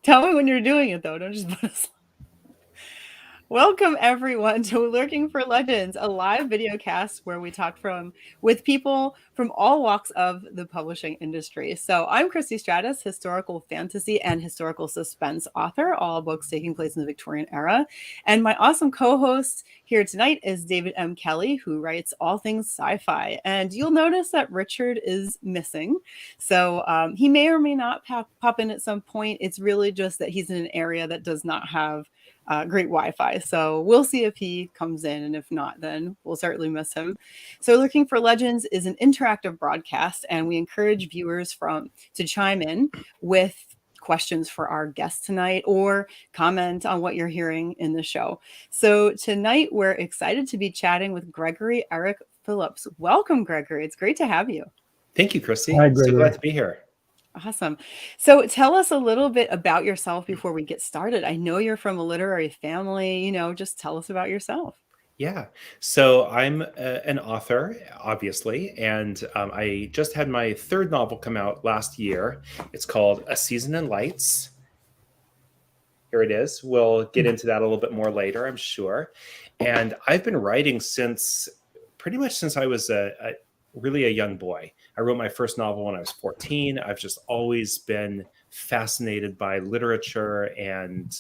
Tell me when you're doing it, though. Don't just put us. Welcome everyone to Lurking for Legends, a live video cast where we talk with people from all walks of the publishing industry. So I'm Christy Stratus, historical fantasy and historical suspense author, all books taking place in the Victorian era. And my awesome co-host here tonight is David M. Kelly, who writes all things sci-fi. And you'll notice that Richard is missing. So he may or may not pop in at some point. It's really just that he's in an area that does not have great Wi-Fi. So we'll see if he comes in, and if not, then we'll certainly miss him. So Looking for Legends is an interactive broadcast, and we encourage viewers to chime in with questions for our guest tonight or comment on what you're hearing in the show. So tonight we're excited to be chatting with Gregory Erich Phillips. Welcome, Gregory. It's great to have you. Thank you, Christy. Hi, so glad to be here. Awesome. So tell us a little bit about yourself before we get started. I know you're from a literary family, just tell us about yourself. Yeah. So I'm an author, obviously, and I just had my third novel come out last year. It's called A Season in Lights. Here it is. We'll get into that a little bit more later, I'm sure. And I've been writing pretty much since I was really a young boy. I wrote my first novel when I was 14. I've just always been fascinated by literature and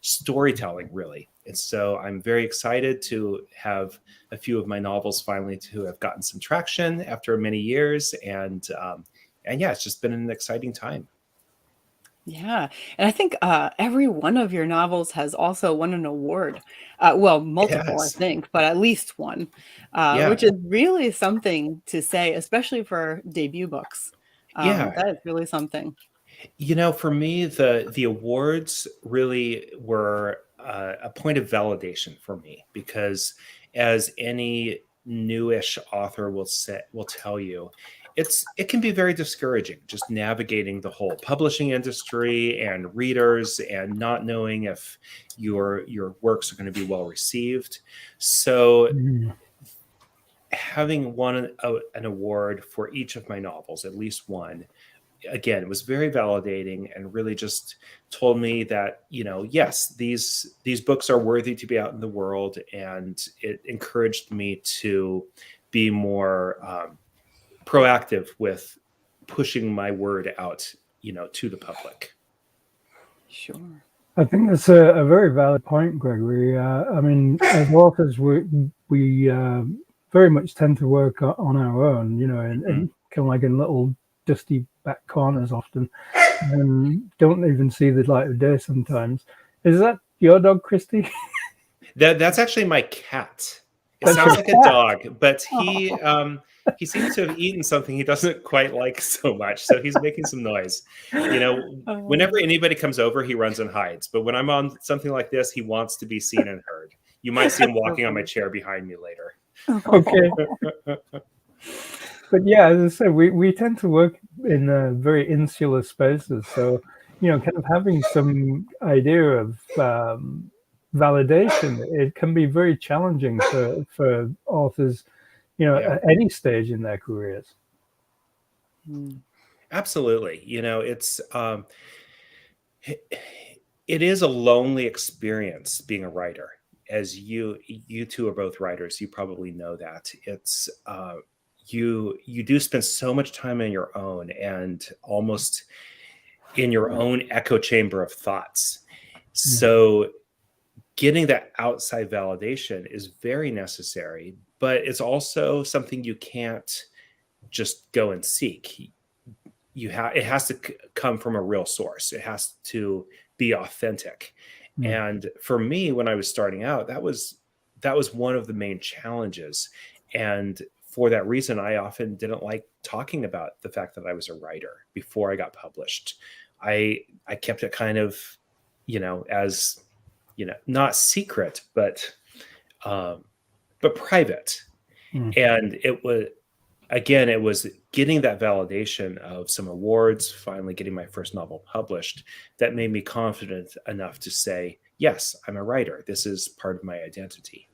storytelling, really. And so I'm very excited to have a few of my novels finally to have gotten some traction after many years. And yeah, it's just been an exciting time. Yeah. And I think every one of your novels has also won an award. Well, multiple, I think, but at least one, which is really something to say, especially for debut books. That is really something. For me, the awards really were a point of validation for me, because as any newish author will tell you, it can be very discouraging just navigating the whole publishing industry and readers and not knowing if your works are going to be well received. So having won an award for each of my novels, at least one, again, it was very validating and really just told me that, yes, these books are worthy to be out in the world. And it encouraged me to be more proactive with pushing my word out, to the public. Sure. I think that's a very valid point, Gregory. I mean, as authors, we very much tend to work on our own, and kind of like in little dusty back corners often, and don't even see the light of day sometimes. Is that your dog, Christy? That's actually my cat. It sounds like a dog, but he seems to have eaten something he doesn't quite like so much, so he's making some noise. Whenever anybody comes over, he runs and hides. But when I'm on something like this, he wants to be seen and heard. You might see him walking on my chair behind me later. Okay. But yeah, as I said, we tend to work in very insular spaces. So, kind of having some idea of validation, it can be very challenging for authors, at any stage in their careers. Absolutely. It is a lonely experience being a writer. As you two are both writers, you probably know that. It's you do spend so much time on your own and almost in your own echo chamber of thoughts. So getting that outside validation is very necessary, but it's also something you can't just go and seek. It has to come from a real source. It has to be authentic. And for me, when I was starting out, that was one of the main challenges. And for that reason, I often didn't like talking about the fact that I was a writer before I got published. I kept it kind of, as, not secret, but private. And it was getting that validation of some awards, finally getting my first novel published, that made me confident enough to say, yes, I'm a writer. This is part of my identity.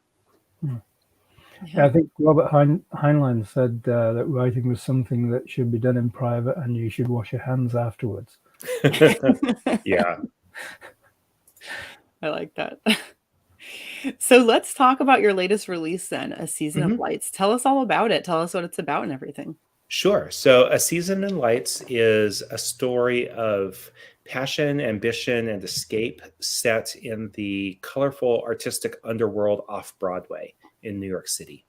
Yeah, I think Robert Heinlein said that writing was something that should be done in private and you should wash your hands afterwards. Yeah. I like that. So let's talk about your latest release then, A Season of Mhm. Lights. Tell us all about it. Tell us what it's about and everything. Sure. So, A Season in Lights is a story of passion, ambition, and escape set in the colorful artistic underworld off Broadway in New York City.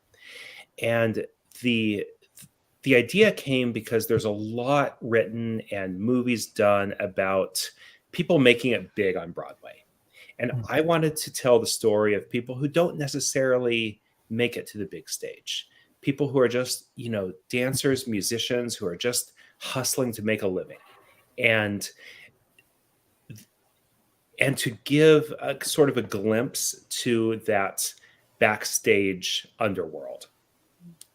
And the the idea came because there's a lot written and movies done about people making it big on Broadway. And I wanted to tell the story of people who don't necessarily make it to the big stage. People who are just, dancers, musicians who are just hustling to make a living. And and to give a sort of a glimpse to that backstage underworld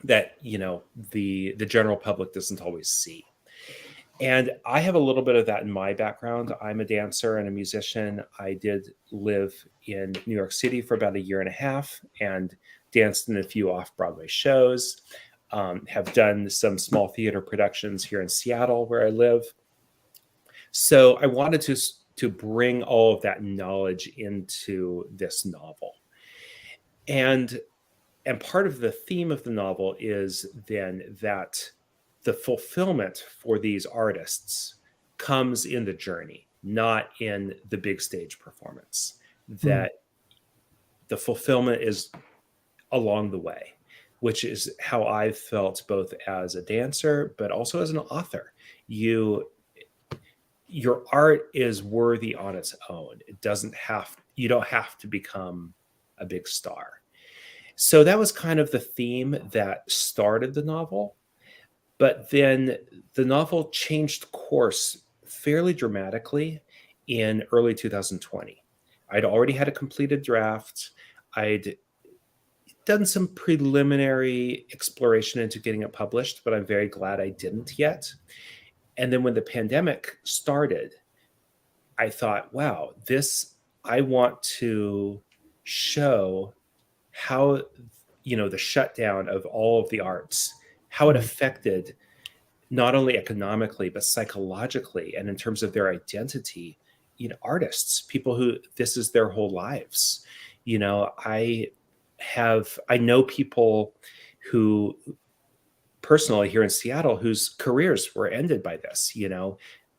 that, the general public doesn't always see. And I have a little bit of that in my background. I'm a dancer and a musician. I did live in New York City for about a year and a half and danced in a few off-Broadway shows. Have done some small theater productions here in Seattle where I live. So I wanted to bring all of that knowledge into this novel. And part of the theme of the novel is then that the fulfillment for these artists comes in the journey, not in the big stage performance. That the fulfillment is along the way, which is how I've felt both as a dancer, but also as an author. Your art is worthy on its own. You don't have to become a big star. So that was kind of the theme that started the novel. But then the novel changed course fairly dramatically in early 2020. I'd already had a completed draft. I'd done some preliminary exploration into getting it published, but I'm very glad I didn't yet. And then when the pandemic started, I thought, wow, I want to show how, the shutdown of all of the arts, how it affected not only economically, but psychologically and in terms of their identity, artists, people who this is their whole lives. I know people who personally here in Seattle whose careers were ended by this,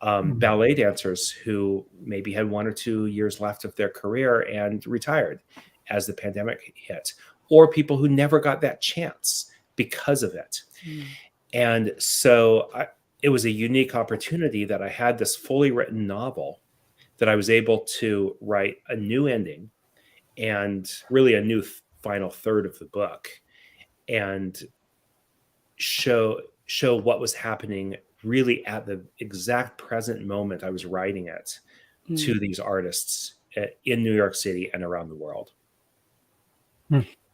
ballet dancers who maybe had 1 or 2 years left of their career and retired as the pandemic hit, or people who never got that chance because of it. And so it was a unique opportunity that I had this fully written novel that I was able to write a new ending and really a new final third of the book and show what was happening really at the exact present moment I was writing it to these artists in New York City and around the world.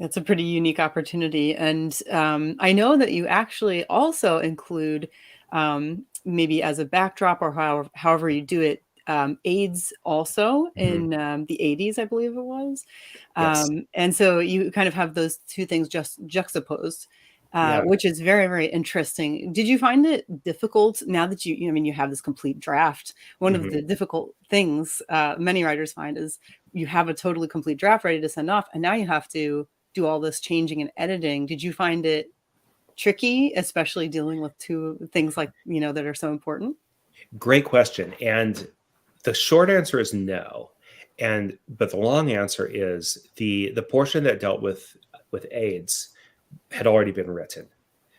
That's a pretty unique opportunity. And I know that you actually also include, maybe as a backdrop or however you do it, AIDS also in the 80s, I believe it was. Yes. And so you kind of have those two things just juxtaposed. Yeah. Which is very, very interesting. Did you find it difficult now that you have this complete draft? One of the difficult things many writers find is you have a totally complete draft ready to send off, and now you have to do all this changing and editing. Did you find it tricky, especially dealing with two things like, that are so important? Great question. And the short answer is no. But the long answer is the portion that dealt with AIDS had already been written.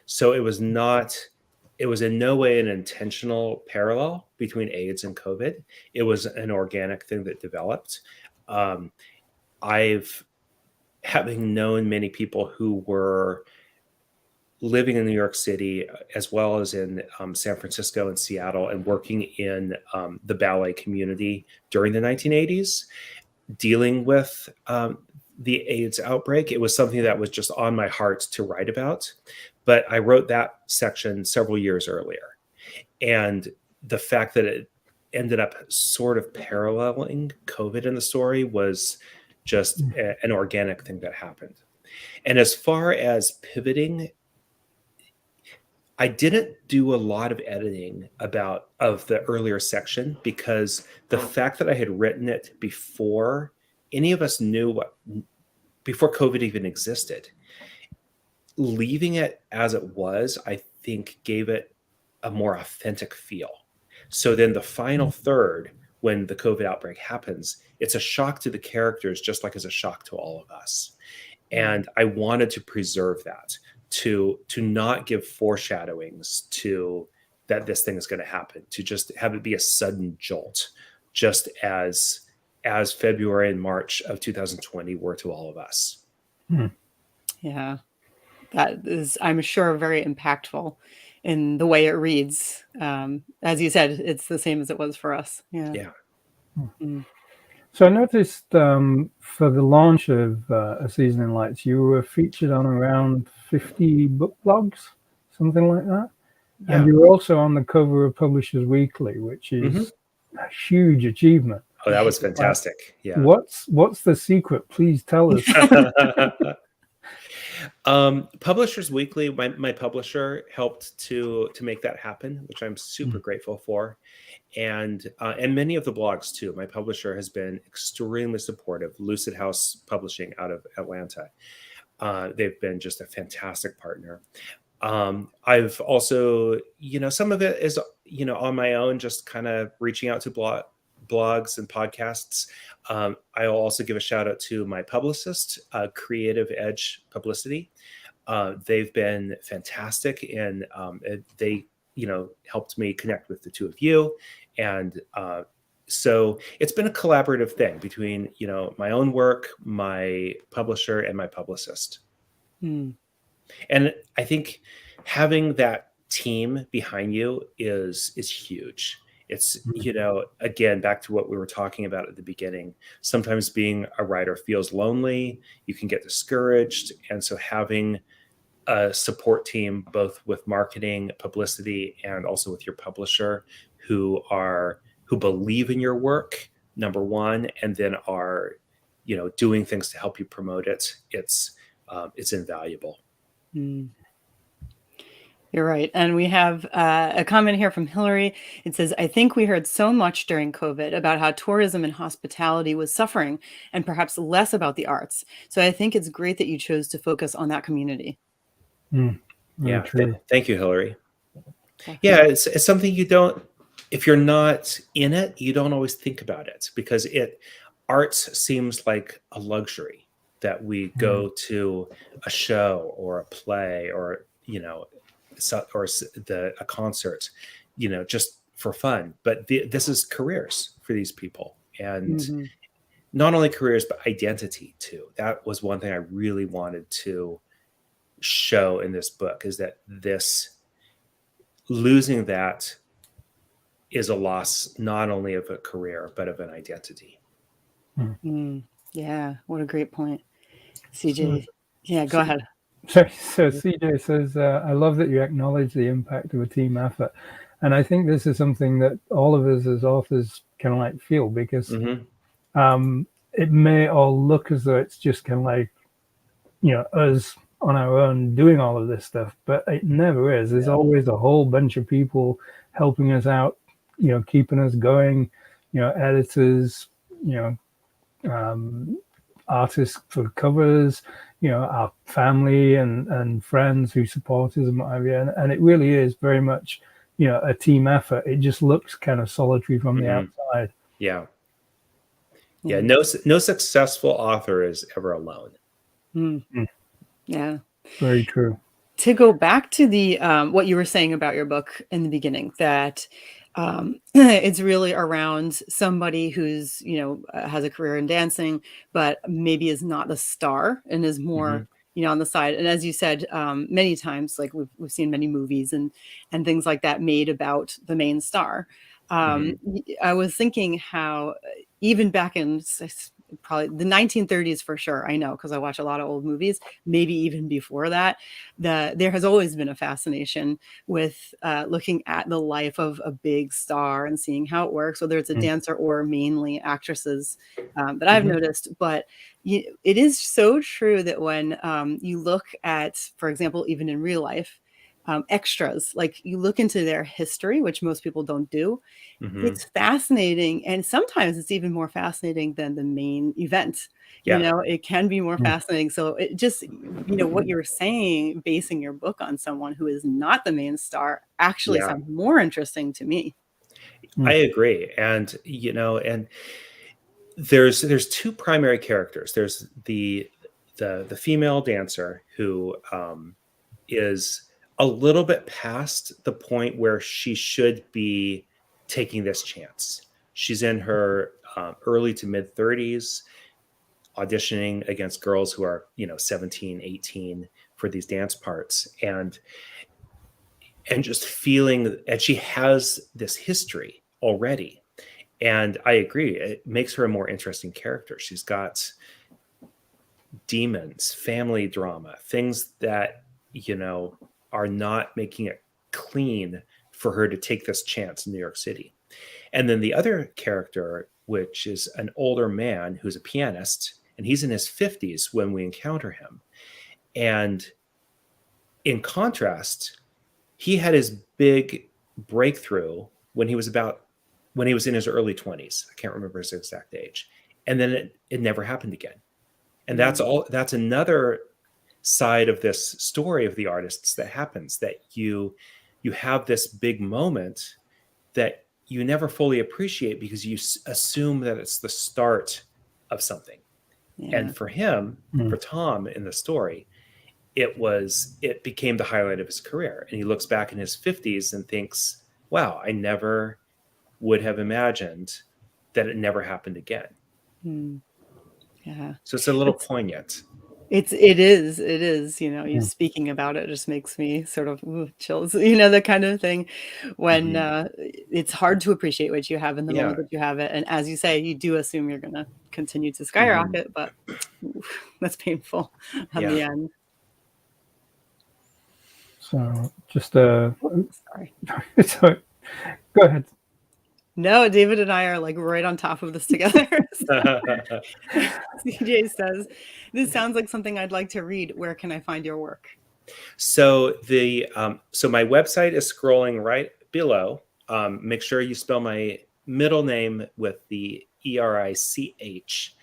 So it was in no way an intentional parallel between AIDS and COVID. It was an organic thing that developed. Having known many people who were living in New York City, as well as in San Francisco and Seattle, and working in the ballet community during the 1980s, dealing with the AIDS outbreak, it was something that was just on my heart to write about. But I wrote that section several years earlier. And the fact that it ended up sort of paralleling COVID in the story was just an organic thing that happened. And as far as pivoting, I didn't do a lot of editing of the earlier section, because the fact that I had written it before any of us knew before COVID even existed, leaving it as it was, I think gave it a more authentic feel. So then the final third, when the COVID outbreak happens, it's a shock to the characters, just like it's a shock to all of us. And I wanted to preserve that, to not give foreshadowings to that this thing is going to happen, to just have it be a sudden jolt, just as February and March of 2020 were to all of us. Yeah, that is, I'm sure, very impactful in the way it reads. As you said, it's the same as it was for us. Yeah. So I noticed for the launch of A Season in Lights, you were featured on around 50 book blogs, something like that. Yeah. And you were also on the cover of Publishers Weekly, which is a huge achievement. Oh, that was fantastic. Yeah. What's the secret? Please tell us. Publishers Weekly, my publisher, helped to make that happen, which I'm super grateful for. And many of the blogs too. My publisher has been extremely supportive. Lucid House Publishing out of Atlanta. They've been just a fantastic partner. I've also, some of it is, on my own, just kind of reaching out to blogs and podcasts. I'll also give a shout out to my publicist, Creative Edge Publicity. They've been fantastic, and they, helped me connect with the two of you. And so it's been a collaborative thing between, my own work, my publisher, and my publicist. And I think having that team behind you is huge. It's, again, back to what we were talking about at the beginning. Sometimes being a writer feels lonely. You can get discouraged. And so having a support team, both with marketing, publicity, and also with your publisher, who believe in your work, number one, and then are, doing things to help you promote it. It's invaluable. You're right. And we have a comment here from Hillary. It says, I think we heard so much during COVID about how tourism and hospitality was suffering, and perhaps less about the arts. So I think it's great that you chose to focus on that community. Yeah. True. Thank you, Hillary. Yeah. It's something if you're not in it, you don't always think about it, because arts seems like a luxury that we go to a show or a play or, a concert, just for fun. But this is careers for these people, and not only careers, but identity too. That was one thing I really wanted to show in this book, is that losing that is a loss, not only of a career, but of an identity. Yeah. What a great point. CJ. Yeah, go ahead. So CJ says, I love that you acknowledge the impact of a team effort. And I think this is something that all of us as authors kind of like feel, because it may all look as though it's just kind of like, us on our own doing all of this stuff, but it never is. There's always a whole bunch of people helping us out, keeping us going, editors, artists for covers, our family and friends who support us and what have you. And it really is very much, a team effort. It just looks kind of solitary from the outside. Yeah. No successful author is ever alone. Yeah. Very true. To go back to the what you were saying about your book in the beginning, that it's really around somebody who's, has a career in dancing, but maybe is not a star and is more, on the side. And as you said, many times, like we've seen many movies and things like that made about the main star. I was thinking how even back in probably the 1930s, for sure, I know, because I watch a lot of old movies, maybe even before that, there has always been a fascination with looking at the life of a big star and seeing how it works, whether it's a dancer or mainly actresses, that I've noticed. But it is so true that when you look at, for example, even in real life, extras. Like you look into their history, which most people don't do. Mm-hmm. It's fascinating, and sometimes it's even more fascinating than the main event. You Yeah. know, it can be more Mm. fascinating. So it just, you know, what you're saying, basing your book on someone who is not the main star, actually Yeah. sounds more interesting to me. I agree. And, you know, and there's two primary characters. There's the female dancer who is a little bit past the point where she should be taking this chance. She's in her early to mid 30s, auditioning against girls who are, you know, 17, 18 for these dance parts, and just feeling, and she has this history already. And I agree, it makes her a more interesting character. She's got demons, family drama, things that, you know, are not making it clean for her to take this chance in New York City. And then the other character, which is an older man who's a pianist, and he's in his 50s when we encounter him. And in contrast, he had his big breakthrough when he was in his early 20s. I can't remember his exact age. And then it never happened again. And that's another side of this story of the artists that happens, that you have this big moment that you never fully appreciate because you assume that it's the start of something. Yeah. And for him, for Tom in the story, it became the highlight of his career. And he looks back in his 50s and thinks, wow, I never would have imagined that it never happened again. Yeah. So it's a little poignant. It is, you know, you speaking about it just makes me sort of chills, you know, the kind of thing when it's hard to appreciate what you have in the moment that you have it. And as you say, you do assume you're going to continue to skyrocket, but that's painful on the end. So just sorry. So, go ahead. No, David and I are like right on top of this together. CJ says, "This sounds like something I'd like to read. Where can I find your work?" So so my website is scrolling right below. Make sure you spell my middle name with the ERICH.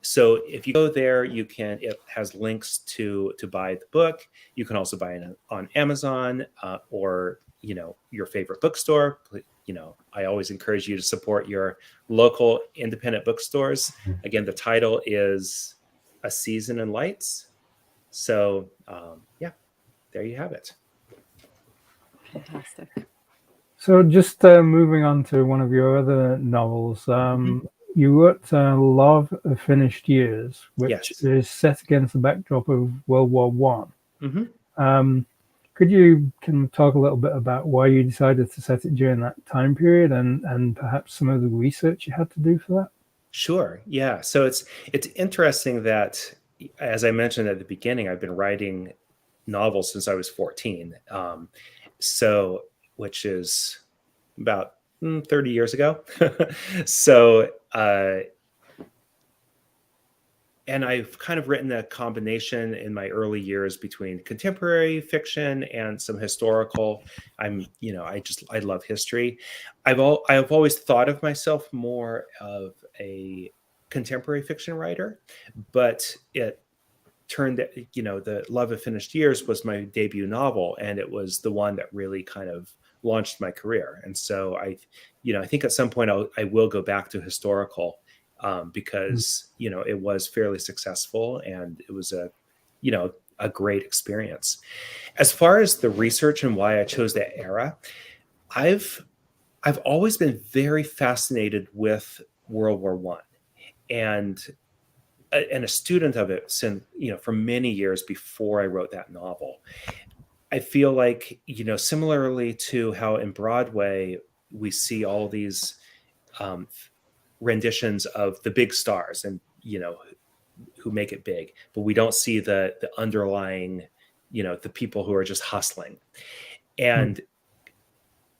So if you go there, it has links to buy the book. You can also buy it on Amazon or, you know, your favorite bookstore. You know, I always encourage you to support your local independent bookstores. Again, the title is A Season in Lights. So yeah, there you have it. Fantastic. So just moving on to one of your other novels, you wrote Love of Finished Years, which is set against the backdrop of World War One. Could you talk a little bit about why you decided to set it during that time period, and perhaps some of the research you had to do for that? Sure. Yeah. So it's interesting that, as I mentioned at the beginning, I've been writing novels since I was 14. So, which is about 30 years ago. So, and I've kind of written a combination in my early years between contemporary fiction and some historical. I love history. I've always thought of myself more of a contemporary fiction writer, but it turned, you know, the Love of Finished Years was my debut novel, and it was the one that really kind of launched my career. And so I think at some point I will go back to historical. Because, you know, it was fairly successful and it was a great experience. As far as the research and why I chose that era, I've always been very fascinated with World War One, and a student of it since, you know, for many years before I wrote that novel. I feel like, you know, similarly to how in Broadway we see all these renditions of the big stars and, you know, who make it big, but we don't see the underlying, you know, the people who are just hustling. And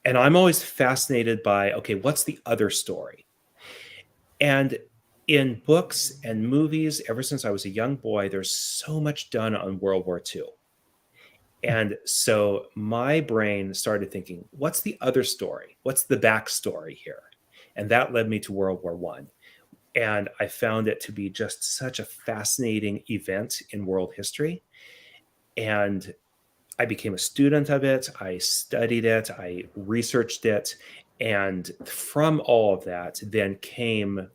I'm always fascinated by, okay, what's the other story? And in books and movies, ever since I was a young boy, there's so much done on World War II. And so my brain started thinking, what's the other story? What's the backstory here? And that led me to World War One. And I found it to be just such a fascinating event in world history. And I became a student of it. I studied it. I researched it. And from all of that, then came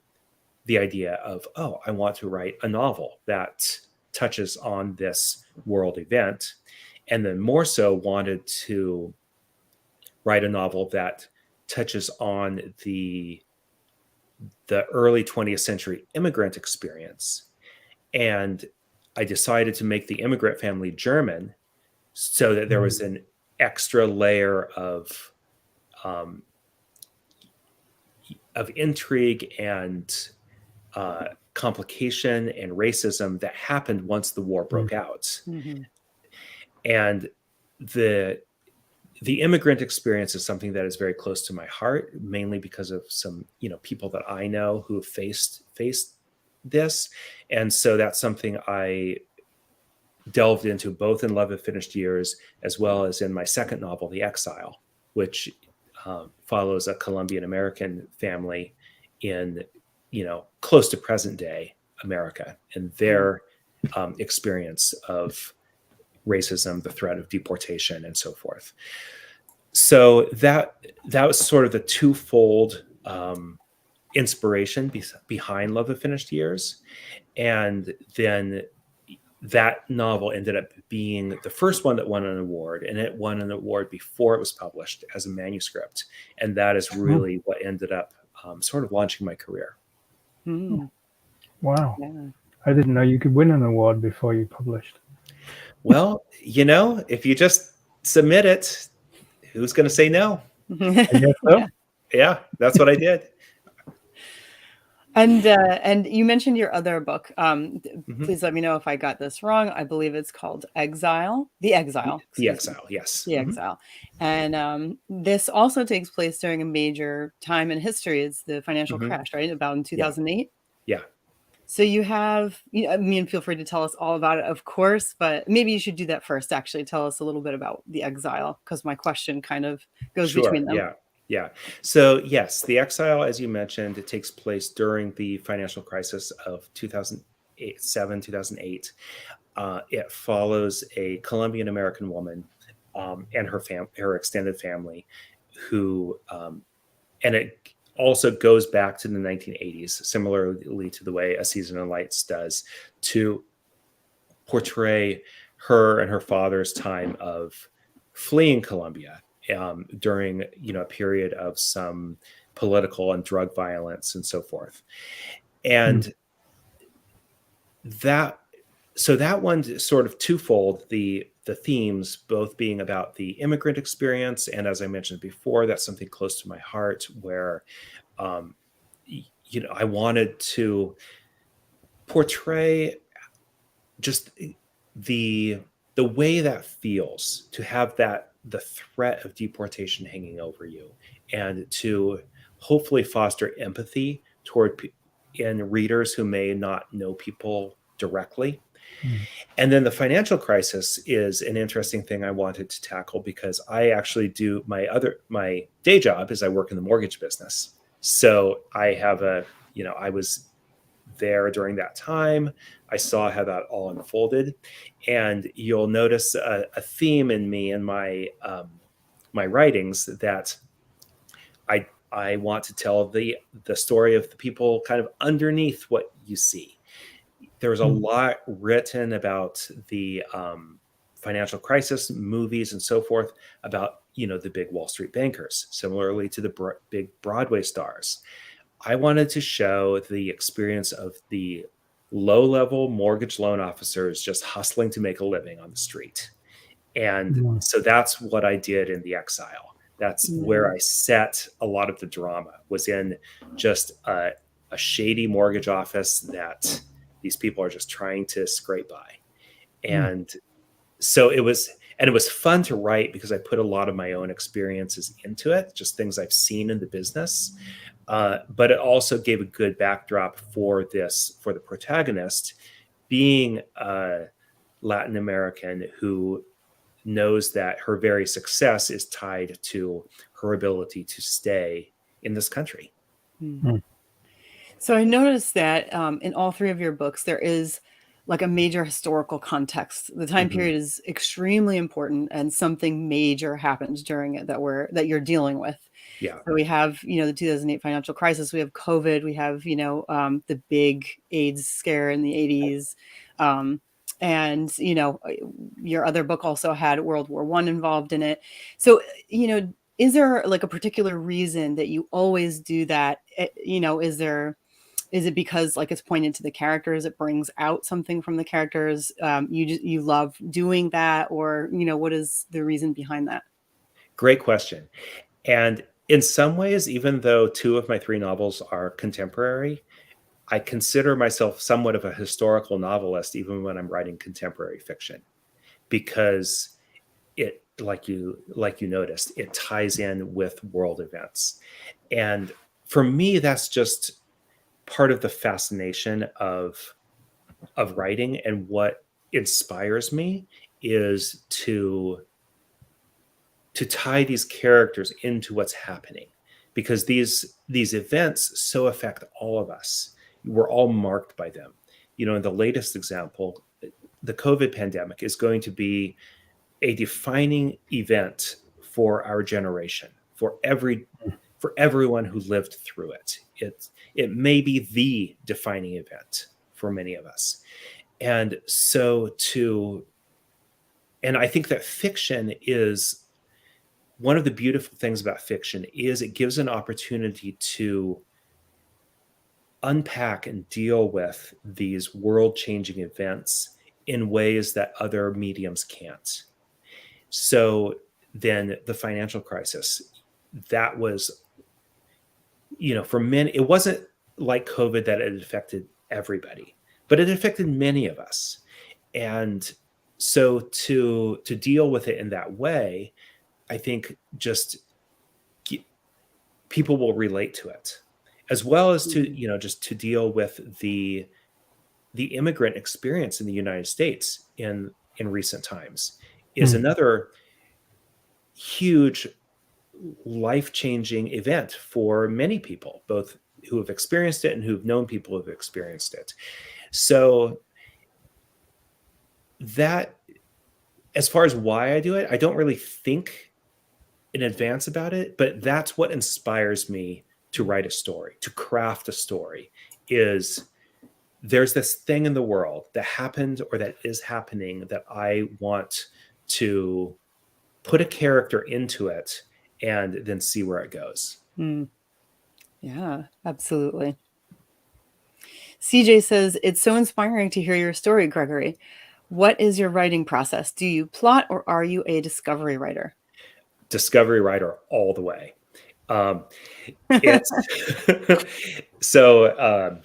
the idea of, oh, I want to write a novel that touches on this world event. And then more so wanted to write a novel that touches on the early 20th century immigrant experience. And I decided to make the immigrant family German so that there was an extra layer of intrigue and complication and racism that happened once the war broke out. Mm-hmm. And the immigrant experience is something that is very close to my heart, mainly because of some, people that I know who have faced this. And so that's something I delved into both in Love of Finished Years, as well as in my second novel, The Exile, which follows a Colombian American family in, close to present day America and their experience of racism, the threat of deportation, and so forth. So that was sort of the twofold inspiration behind Love of Finished Years. And then that novel ended up being the first one that won an award, and it won an award before it was published as a manuscript. And that is really what ended up sort of launching my career. Mm. Wow. Yeah. I didn't know you could win an award before you published. Well, if you just submit it, who's going to say no? I guess so. Yeah, that's what I did. And you mentioned your other book. Mm-hmm. Please let me know if I got this wrong. I believe it's called Exile. The Exile. The Exile, yes. The Exile. And this also takes place during a major time in history. It's the financial crash, right? About in 2008. Yeah. So you have, feel free to tell us all about it, of course, but maybe you should do that first, actually. Tell us a little bit about The Exile, because my question kind of goes between them. Yeah. So yes, The Exile, as you mentioned, it takes place during the financial crisis of 2007, 2008. It follows a Colombian American woman and her extended family who, and it also goes back to the 1980s, similarly to the way A Season in Lights does, to portray her and her father's time of fleeing Colombia during a period of some political and drug violence and so forth. And that one's sort of twofold, the themes both being about the immigrant experience, and as I mentioned before, that's something close to my heart, where I wanted to portray just the way that feels to have the threat of deportation hanging over you, and to hopefully foster empathy in readers who may not know people directly. And then the financial crisis is an interesting thing I wanted to tackle, because I actually do my day job is I work in the mortgage business. So I have I was there during that time. I saw how that all unfolded, and you'll notice a theme in me and my writings that I want to tell the story of the people kind of underneath what you see. There's a lot written about the financial crisis, movies and so forth, about the big Wall Street bankers, similarly to the big Broadway stars. I wanted to show the experience of the low-level mortgage loan officers just hustling to make a living on the street. And so that's what I did in The Exile. That's where I set a lot of the drama, was in just a shady mortgage office that these people are just trying to scrape by. And so it was fun to write, because I put a lot of my own experiences into it, just things I've seen in the business. But it also gave a good backdrop for the protagonist being Latin American, who knows that her very success is tied to her ability to stay in this country. So I noticed that in all three of your books, there is like a major historical context. The time period is extremely important, and something major happens during it that you're dealing with. Yeah. So we have, the 2008 financial crisis. We have COVID. We have, the big AIDS scare in the 80s. And, your other book also had World War I involved in it. So, is there like a particular reason that you always do that? Is it because like it's pointed to the characters, it brings out something from the characters? You love doing that, or, what is the reason behind that? Great question. And in some ways, even though 2 of my 3 novels are contemporary, I consider myself somewhat of a historical novelist, even when I'm writing contemporary fiction, because it, like you noticed, it ties in with world events. And for me, that's just part of the fascination of writing, and what inspires me is to tie these characters into what's happening, because these events so affect all of us. We're all marked by them. In the latest example, the COVID pandemic is going to be a defining event for our generation, for everyone who lived through it. It may be the defining event for many of us. And I think that fiction is one of the beautiful things about fiction is it gives an opportunity to unpack and deal with these world-changing events in ways that other mediums can't. So then the financial crisis, that was, for many, it wasn't like COVID that it affected everybody, but it affected many of us. And so to deal with it in that way, I think just people will relate to it, as well as to, just to deal with the immigrant experience in the United States in recent times is another huge life-changing event for many people, both who have experienced it and who've known people who have experienced it. So that, as far as why I do it, I don't really think in advance about it, but that's what inspires me to write a story, to craft a story, is there's this thing in the world that happened or that is happening that I want to put a character into it and then see where it goes. Yeah, absolutely. CJ says, it's so inspiring to hear your story, Gregory. What is your writing process? Do you plot, or are you a discovery writer? Discovery writer all the way. It's so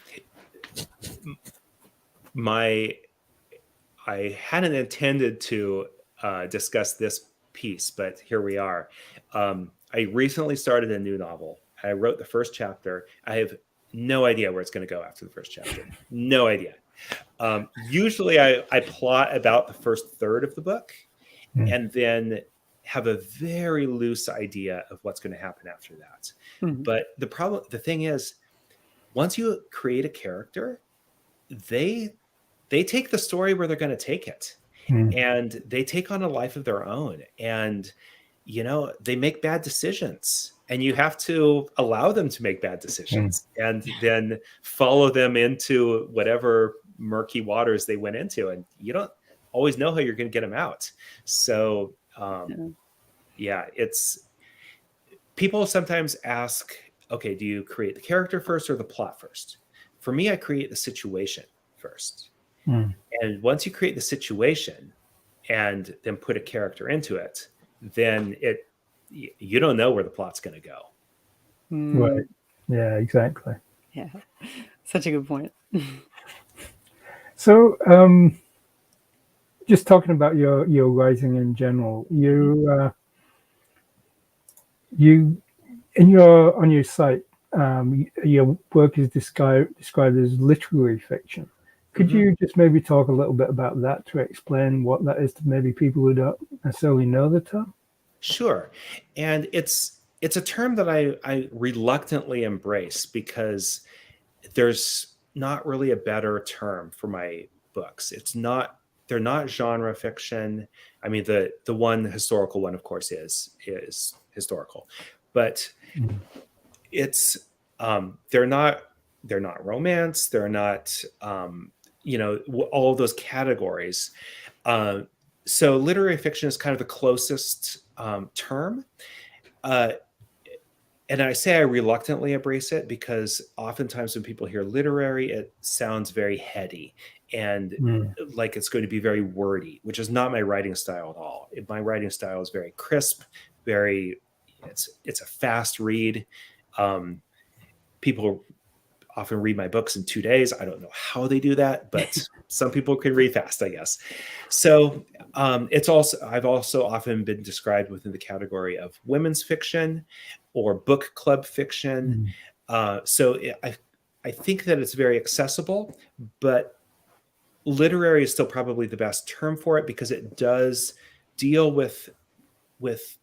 I hadn't intended to discuss this piece, but here we are. I recently started a new novel. I wrote the first chapter. I have no idea where it's going to go after the first chapter. No idea. Usually I plot about the first third of the book and then have a very loose idea of what's going to happen after that. But the thing is, once you create a character, they take the story where they're going to take it, and they take on a life of their own, and they make bad decisions, and you have to allow them to make bad decisions and then follow them into whatever murky waters they went into, and you don't always know how you're going to get them out. So it's, people sometimes ask, okay, do you create the character first or the plot first? For me, I create the situation first. And once you create the situation and then put a character into it, then you don't know where the plot's going to go. Right. Yeah, exactly. Yeah. Such a good point. So, just talking about your writing in general, you on your site, your work is described as literary fiction. Could you just maybe talk a little bit about that to explain what that is to maybe people who don't necessarily know the term? Sure. And it's a term that I reluctantly embrace because there's not really a better term for my books. They're not genre fiction. I mean, the one historical one, of course, is historical, but it's they're not romance. They're not all of those categories. So literary fiction is kind of the closest term. And I say I reluctantly embrace it because oftentimes when people hear literary, it sounds very heady and like it's going to be very wordy, which is not my writing style at all. My writing style is very crisp, it's a fast read. People often read my books in 2 days. I don't know how they do that, but some people can read fast, I guess. So I've also often been described within the category of women's fiction or book club fiction. So I think that it's very accessible, but literary is still probably the best term for it because it does deal with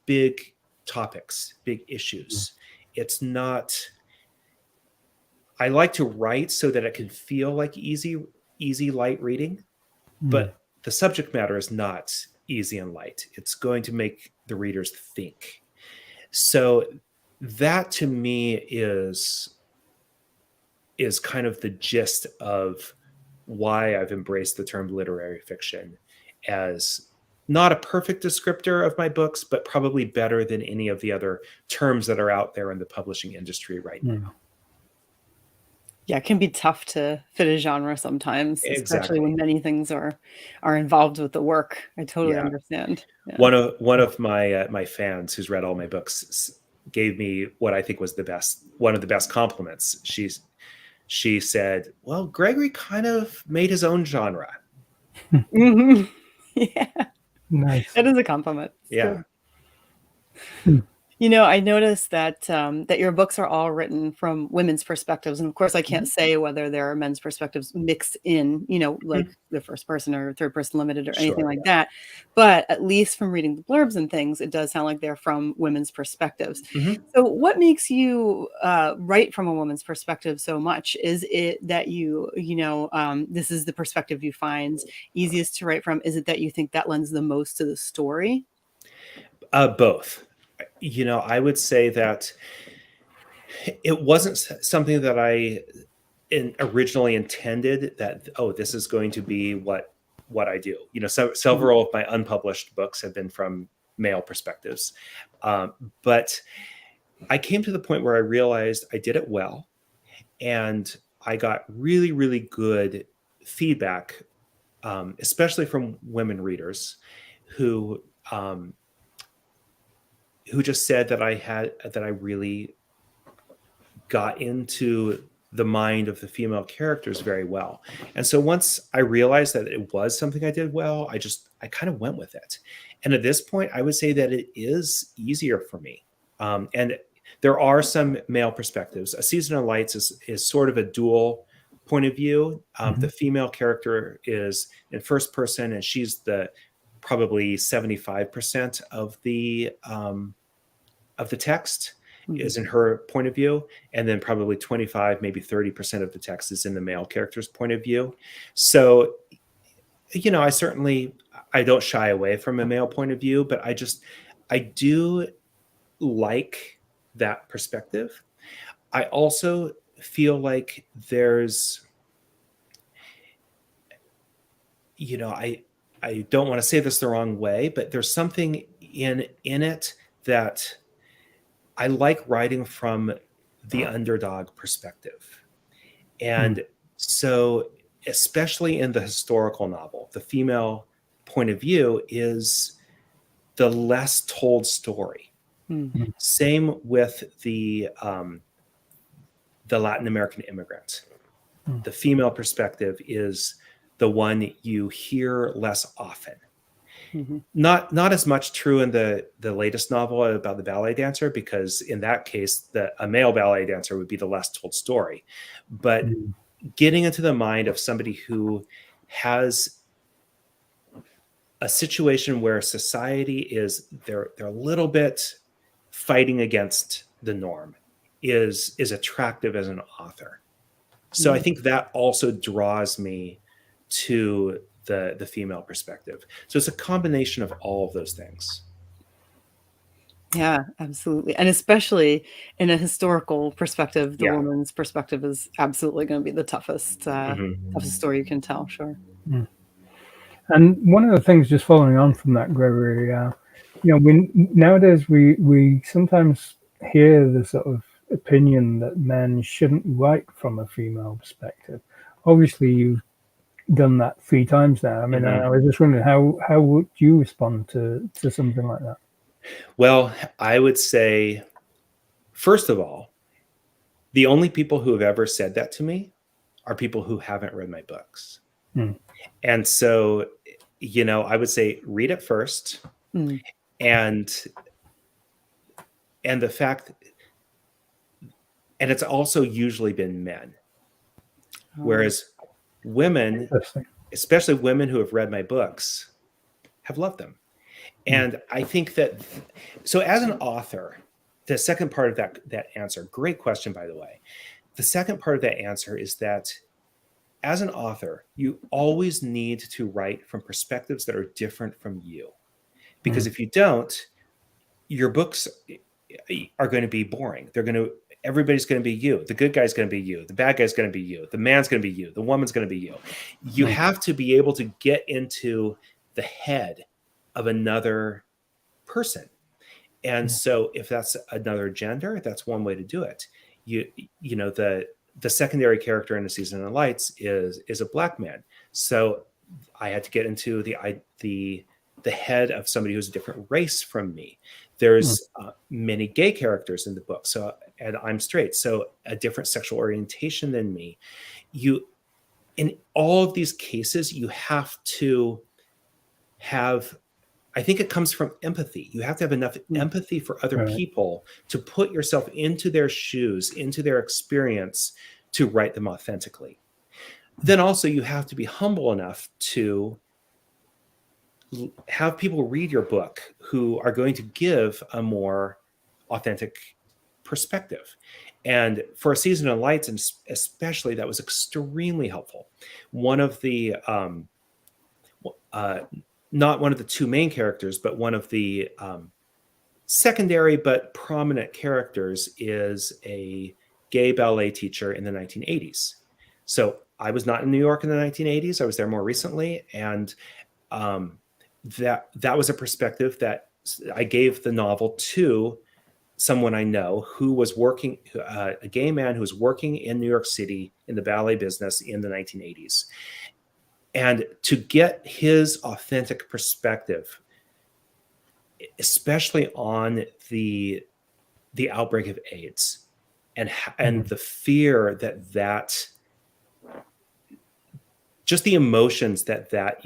big topics, big issues. It's not. I like to write so that it can feel like easy, light reading, but the subject matter is not easy and light. It's going to make the readers think. So that to me is kind of the gist of why I've embraced the term literary fiction as not a perfect descriptor of my books, but probably better than any of the other terms that are out there in the publishing industry right now. Yeah, it can be tough to fit a genre sometimes, especially Exactly. when many things are involved with the work. I totally understand. Yeah. One of my fans who's read all my books gave me what I think was one of the best compliments. She said, "Well, Gregory kind of made his own genre." Yeah, Nice. that is a compliment. Yeah. You know, I noticed that that your books are all written from women's perspectives, and of course, I can't say whether there are men's perspectives mixed in, like the first person or third person limited or anything like that. But at least from reading the blurbs and things, it does sound like they're from women's perspectives. So, what makes you write from a woman's perspective so much? Is it that this is the perspective you find easiest to write from? Is it that you think that lends the most to the story? Both. I would say that it wasn't something that I originally intended that, this is going to be what I do. Several of my unpublished books have been from male perspectives. But I came to the point where I realized I did it well. And I got really, really good feedback, especially from women readers who just said that I really got into the mind of the female characters very well. And so once I realized that it was something I did well, I kind of went with it. And at this point, I would say that it is easier for me. And there are some male perspectives. A Season of Lights is sort of a dual point of view. The female character is in first person, and she's probably 75% of the text is in her point of view, and then probably 25, maybe 30% of the text is in the male character's point of view. So, I don't shy away from a male point of view, but I do like that perspective. I also feel like there's, I don't want to say this the wrong way, but there's something in it that I like writing from the underdog perspective. And so, especially in the historical novel, the female point of view is the less told story. Same with the Latin American immigrant. The female perspective is the one you hear less often. Not as much true in the latest novel about the ballet dancer, because in that case, a male ballet dancer would be the less told story. But getting into the mind of somebody who has a situation where society is they're a little bit fighting against the norm is attractive as an author. So I think that also draws me to the female perspective. So it's a combination of all of those things. Yeah, absolutely. And especially in a historical perspective, the Yeah. woman's perspective is absolutely going to be the toughest story you can tell. Sure. And one of the things, just following on from that, Gregory, nowadays we sometimes hear the sort of opinion that men shouldn't write from a female perspective. Obviously, you've done that 3 times now. I mean, I was just wondering how would you respond to something like that? Well, I would say, first of all, the only people who have ever said that to me are people who haven't read my books. And so, I would say read it first. And the fact, and it's also usually been men. Whereas women, especially women who have read my books, have loved them. And I think that, so as an author, the second part of that answer, great question, by the way. The second part of that answer is that as an author, you always need to write from perspectives that are different from you. Because if you don't, your books are going to be boring. Everybody's going to be you. The good guy's going to be you. The bad guy's going to be you. The man's going to be you. The woman's going to be you. You have to be able to get into the head of another person. And so if that's another gender, that's one way to do it. The secondary character in A Season in the Lights is a Black man. So I had to get into the head of somebody who's a different race from me. There's many gay characters in the book. So, and I'm straight, so a different sexual orientation than me. In all of these cases, you have to have, I think it comes from empathy. You have to have enough empathy for other people to put yourself into their shoes, into their experience, to write them authentically. Then also you have to be humble enough to have people read your book who are going to give a more authentic perspective. And for A Season of Lights, and especially, that was extremely helpful. One of the not one of the two main characters, but one of the secondary but prominent characters is a gay ballet teacher in the 1980s. So I was not in New York in the 1980s. I was there more recently. And that was a perspective that I gave the novel to someone I know who was working, a gay man who was working in New York City in the ballet business in the 1980s. And to get his authentic perspective, especially on the outbreak of AIDS and the fear that just the emotions that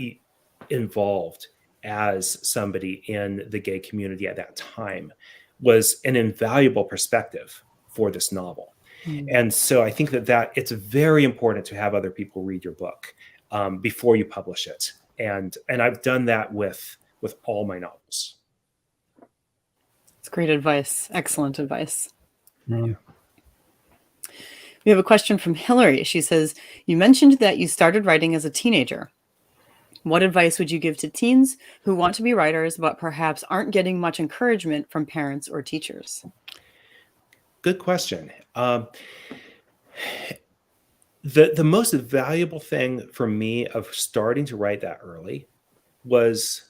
involved as somebody in the gay community at that time, was an invaluable perspective for this novel. And so I think that it's very important to have other people read your book before you publish it. And I've done that with all my novels. It's great advice. Excellent advice. Yeah. We have a question from Hillary. She says, you mentioned that you started writing as a teenager. What advice would you give to teens who want to be writers but perhaps aren't getting much encouragement from parents or teachers? Good question. The most valuable thing for me of starting to write that early was,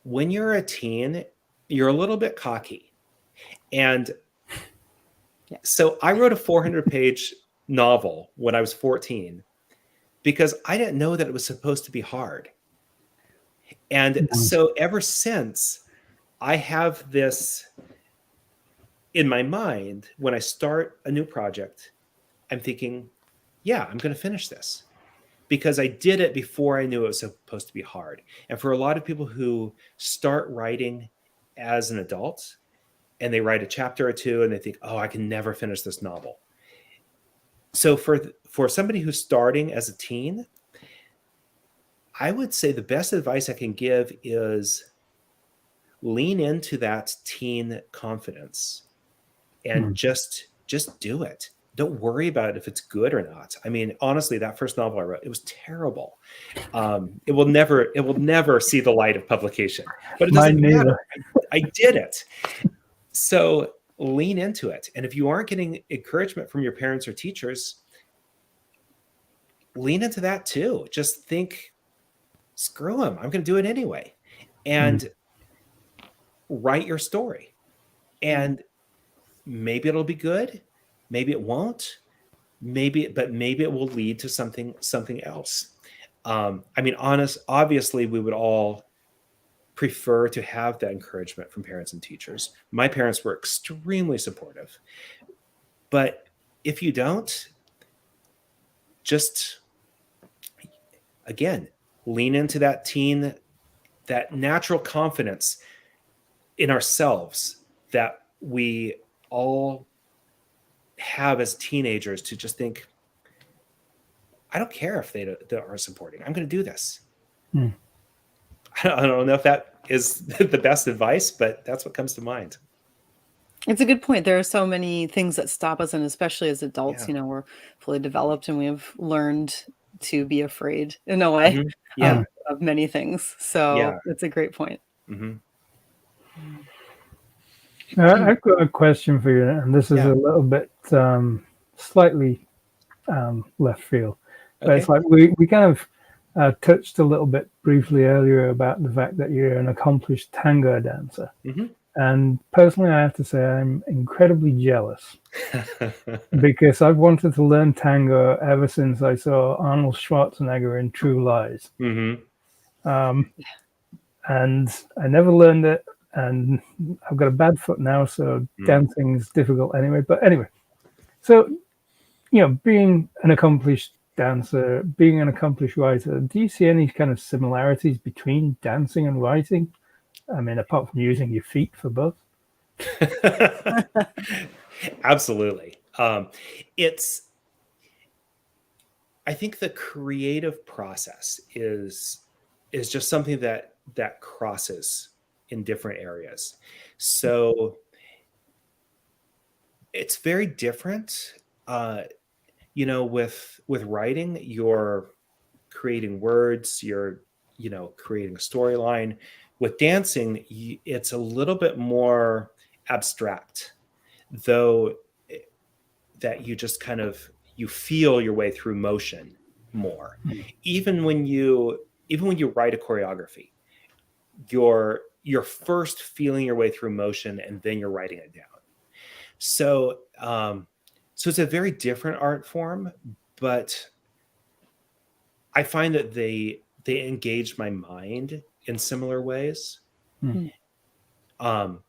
when you're a teen, you're a little bit cocky. And so I wrote a 400-page novel when I was 14 because I didn't know that it was supposed to be hard. And so ever since, I have this in my mind. When I start a new project, I'm thinking, yeah, I'm going to finish this, because I did it before I knew it was supposed to be hard. And for a lot of people who start writing as an adult and they write a chapter or two and they think, oh, I can never finish this novel. So for somebody who's starting as a teen, I would say the best advice I can give is lean into that teen confidence and just do it. Don't worry about if it's good or not. I mean, honestly, that first novel I wrote, it was terrible. It will never see the light of publication, but it doesn't matter. I did it. So lean into it. And if you aren't getting encouragement from your parents or teachers, lean into that too. Just think, screw them. I'm going to do it anyway. And write your story. And maybe it'll be good. Maybe it won't. Maybe it will lead to something else. I mean, obviously we would all prefer to have that encouragement from parents and teachers. My parents were extremely supportive. But if you don't, just, again, lean into that teen, that natural confidence in ourselves that we all have as teenagers, to just think, I don't care if they are supporting. I'm going to do this. I don't know if that is the best advice, but that's what comes to mind. It's a good point. There are so many things that stop us, and especially as adults, we're fully developed and we have learned to be afraid in a way of many things. So it's a great point. I've got a question for you, and this is a little bit slightly left field. But it's like we kind of touched a little bit briefly earlier about the fact that you're an accomplished tango dancer. And personally, I have to say I'm incredibly jealous because I've wanted to learn tango ever since I saw Arnold Schwarzenegger in True Lies. And I never learned it, and I've got a bad foot now, so dancing's difficult anyway. But anyway, so, being an accomplished dancer, being an accomplished writer, do you see any kind of similarities between dancing and writing? I mean, apart from using your feet for both. Absolutely. I think the creative process is just something that crosses in different areas. So it's very different. With writing, you're creating words, you're creating a storyline. With dancing, it's a little bit more abstract, though, that you just kind of, you feel your way through motion more. Even when you write a choreography, you're first feeling your way through motion and then you're writing it down. So it's a very different art form, but I find that they engage my mind in similar ways. But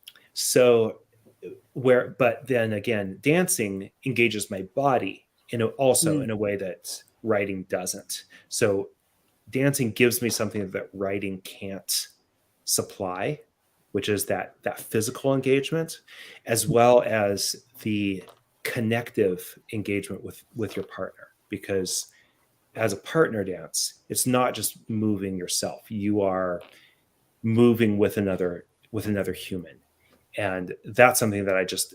then again, dancing engages my body in a way that writing doesn't. So dancing gives me something that writing can't supply, which is that physical engagement, as well as the connective engagement with your partner. Because as a partner dance, it's not just moving yourself. You are moving with another human. And that's something that I just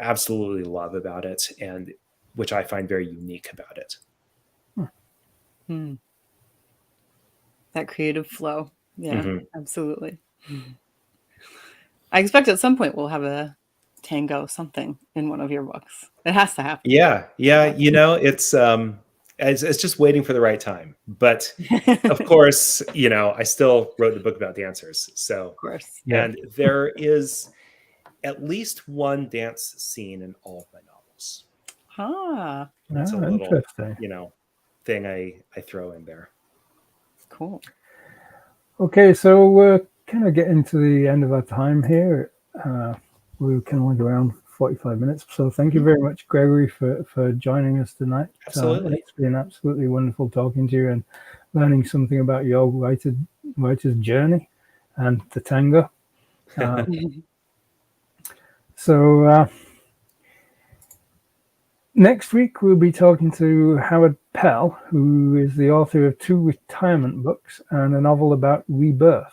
absolutely love about it, and which I find very unique about it. That creative flow. Yeah, absolutely. I expect at some point we'll have a tango something in one of your books. It has to happen. Yeah. It's just waiting for the right time. But of course, I still wrote the book about dancers. So, of course. And there is at least one dance scene in all of my novels. That's a little, interesting. Thing I throw in there. Cool. Okay, so we're kind of getting to the end of our time here. We can only go around 45 minutes. So thank you very much, Gregory, for joining us tonight. Absolutely. It's been absolutely wonderful talking to you and learning something about your writer's journey and the tango. Next week, we'll be talking to Howard Pell, who is the author of 2 retirement books and a novel about rebirth.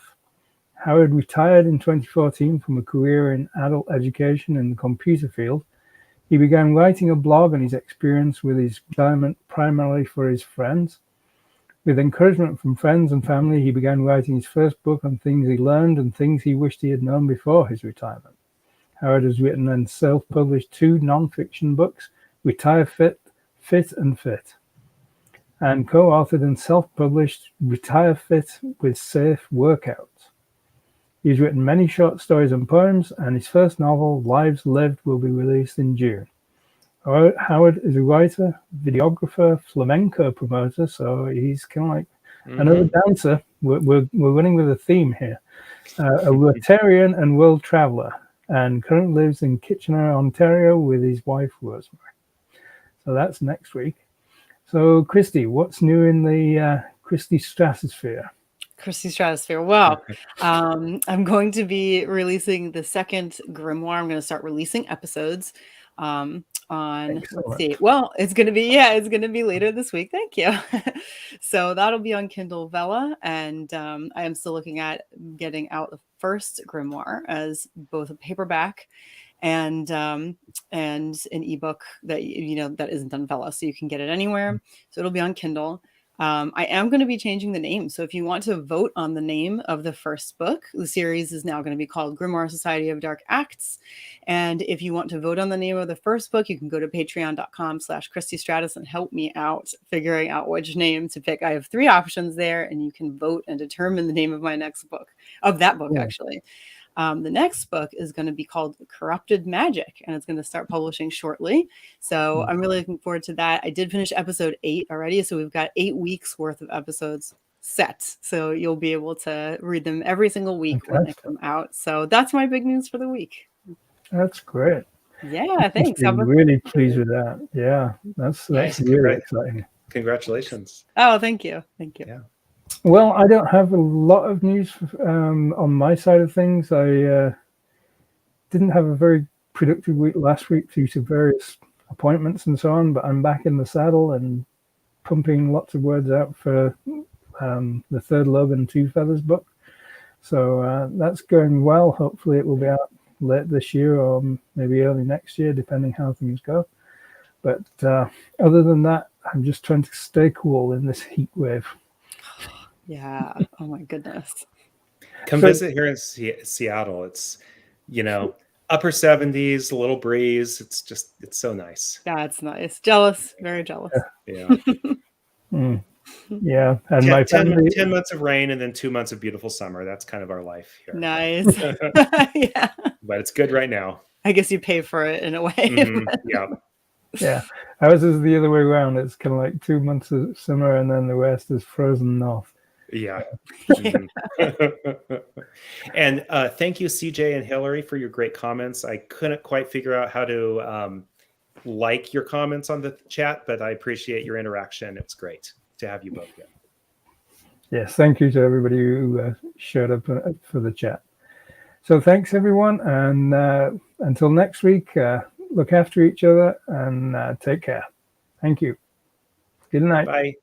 Howard retired in 2014 from a career in adult education in the computer field. He began writing a blog on his experience with his retirement primarily for his friends. With encouragement from friends and family, he began writing his first book on things he learned and things he wished he had known before his retirement. Howard has written and self-published 2 non-fiction books, Retire Fit, Fit and Fit, and co-authored and self-published Retire Fit with Safe Workouts. He's written many short stories and poems, and his first novel, Lives Lived, will be released in June. Howard is a writer, videographer, flamenco promoter, so he's kind of like another dancer. We're running with a theme here. A Rotarian and world traveler, and currently lives in Kitchener, Ontario, with his wife Rosemary. So that's next week. So, Christy, what's new in the Christy stratosphere? Christy Stratosphere. Well, I'm going to be releasing the second grimoire. I'm going to start releasing episodes on Excellent. let's see. Well, it's going to be later this week. Thank you. So that'll be on Kindle Vella, and I am still looking at getting out the first grimoire as both a paperback and an ebook that that isn't on Vella, so you can get it anywhere. So it'll be on Kindle. I am going to be changing the name. So if you want to vote on the name of the first book, the series is now going to be called Grimoire Society of Dark Acts. And if you want to vote on the name of the first book, you can go to patreon.com/Christy Stratus and help me out figuring out which name to pick. I have 3 options there, and you can vote and determine the name of my next book, of that book, actually. The next book is going to be called Corrupted Magic, and it's going to start publishing shortly. So I'm really looking forward to that. I did finish episode 8 already, so we've got 8 weeks worth of episodes set. So you'll be able to read them every single week when they come out. So that's my big news for the week. That's great. Yeah, thanks. I'm really pleased with that. Yeah, that's really exciting. Congratulations. Oh, thank you. Thank you. Yeah. Well, I don't have a lot of news on my side of things. I didn't have a very productive week last week due to various appointments and so on, but I'm back in the saddle and pumping lots of words out for the Third Love and Two Feathers book. So that's going well. Hopefully it will be out late this year or maybe early next year, depending how things go. But other than that, I'm just trying to stay cool in this heat wave. Yeah. Oh my goodness. Come visit here in Seattle. It's, upper 70s, a little breeze. It's so nice. That's nice. Jealous. Very jealous. Yeah. Yeah. And my family. 10 months of rain and then 2 months of beautiful summer. That's kind of our life here. Nice. Yeah. But it's good right now. I guess you pay for it in a way. Yeah. Yeah. Ours is the other way around. It's kind of like 2 months of summer and then the rest is frozen north. Yeah. And thank you, CJ and Hillary, for your great comments. I couldn't quite figure out how to like your comments on the chat, but I appreciate your interaction. It's great to have you both here. Yes, thank you to everybody who showed up for the chat. So thanks, everyone. And until next week, look after each other and take care. Thank you. Good night. Bye.